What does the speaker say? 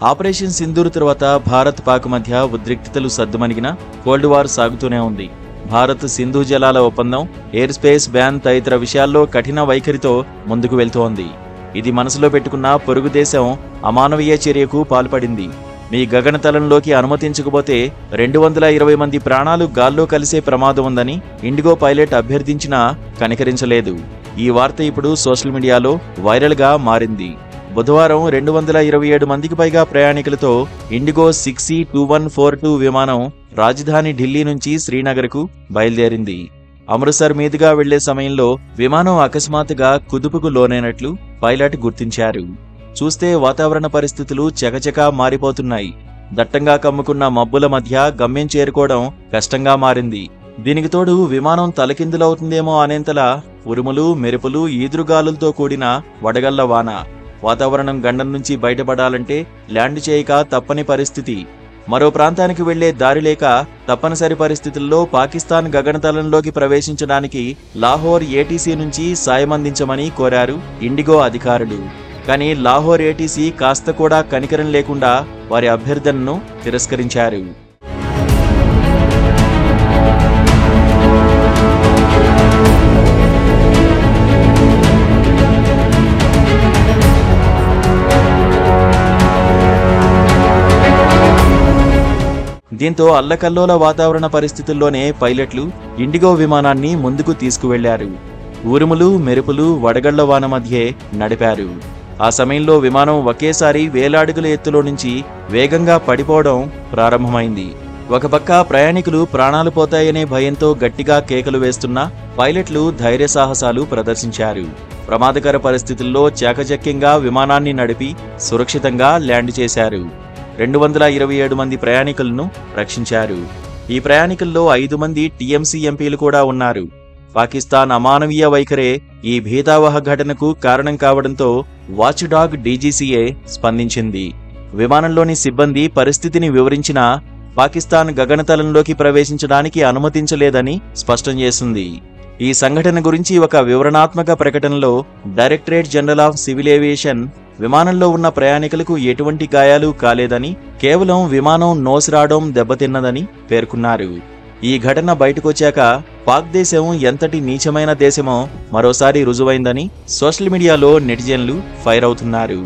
Operation Sindoor తర్వాత భారత్ పాక్ మధ్య ఉద్రిక్తతలు సద్దుమణిగిన కోల్డ్ వార్ సాగుతూనే ఉంది. భారత్ సింధు జలాల ఒప్పందం, ఎయిర్ స్పేస్ బ్యాన్ తదితర విషయాల్లో కఠిన వైఖరితో ముందుకు వెళ్తోంది. ఇది మనసులో పెట్టుకున్న పొరుగు దేశం అమానవీయ చర్యకు పాల్పడింది. మీ గగనతలంలోకి అనుమతించకపోతే 220 మంది ప్రాణాలు గాల్లో కలిసే ప్రమాదం ఉందని ఇండిగో పైలట్ అభ్యర్థించినా కనికరించలేదు. ఈ వార్త ఇప్పుడు సోషల్ మీడియాలో వైరల్గా మారింది. బుధవారం 227 మందికి పైగా ప్రయాణికులతో ఇండిగో 6E2142 విమానం రాజధాని ఢిల్లీ నుంచి శ్రీనగర్కు బయలుదేరింది. అమృత్సర్ మీదుగా వెళ్లే సమయంలో విమానం అకస్మాత్తుగా కుదుపుకు లోనైనట్లు పైలట్ గుర్తించారు. చూస్తే వాతావరణ పరిస్థితులు చకచకా మారిపోతున్నాయి. దట్టంగా కమ్ముకున్న మబ్బుల మధ్య గమ్యం చేరుకోవడం కష్టంగా మారింది. దీనికి తోడు విమానం తలకిందులవుతుందేమో అనేంతలా ఉరుములు, మెరుపులు, ఈదురుగాలులతో కూడిన వడగళ్ల వాన. వాతావరణం గండం నుంచి బయటపడాలంటే ల్యాండ్ చేయక తప్పని పరిస్థితి. మరో ప్రాంతానికి వెళ్లే దారి లేక తప్పనిసరి పరిస్థితుల్లో పాకిస్తాన్ గగనతలంలోకి ప్రవేశించడానికి లాహోర్ ఏటీసీ నుంచి సాయమందించమని కోరారు ఇండిగో అధికారులు. కానీ లాహోర్ ఏటీసీ కాస్త కూడా కనికరం లేకుండా వారి అభ్యర్థనను తిరస్కరించారు. దీంతో అల్లకల్లోల వాతావరణ పరిస్థితుల్లోనే పైలట్లు ఇండిగో విమానాన్ని ముందుకు తీసుకువెళ్లారు. ఉరుములు, మెరుపులు, వడగళ్ల వాన మధ్యే నడిపారు. ఆ సమయంలో విమానం ఒకేసారి వేలాడుగుల ఎత్తులో నుంచి వేగంగా పడిపోవడం ప్రారంభమైంది. ఒక పక్క ప్రయాణికులు ప్రాణాలు పోతాయనే భయంతో గట్టిగా కేకలు వేస్తున్నా పైలట్లు ధైర్య సాహసాలు ప్రదర్శించారు. ప్రమాదకర పరిస్థితుల్లో చాకచక్యంగా విమానాన్ని నడిపి సురక్షితంగా ల్యాండ్ చేశారు. 227 మంది ప్రయాణికులను రక్షించారు. ఈ ప్రయాణికుల్లో 5 మంది టీఎంసీ ఎంపీలు కూడా ఉన్నారు. పాకిస్తాన్ అమానవీయ వైఖరే ఈ భీతావహ ఘటనకు కారణం కావడంతో వాచ్ డాగ్ డీజీసీఏ స్పందించింది. విమానంలోని సిబ్బంది పరిస్థితిని వివరించినా పాకిస్తాన్ గగనతలంలోకి ప్రవేశించడానికి అనుమతించలేదని స్పష్టం చేసింది. ఈ సంఘటన గురించి ఒక వివరణాత్మక ప్రకటనలో directorate general of civil aviation విమానంలో ఉన్న ప్రయాణికులకు ఎటువంటి గాయాలు కాలేదని, కేవలం విమానం నోస్ రావడం దెబ్బతిన్నదని పేర్కొన్నారు. ఈ ఘటన బయటకొచ్చాక పాక్ దేశం ఎంతటి నీచమైన దేశమో మరోసారి రుజువైందని సోషల్ మీడియాలో నెటిజన్లు ఫైర్ అవుతున్నారు.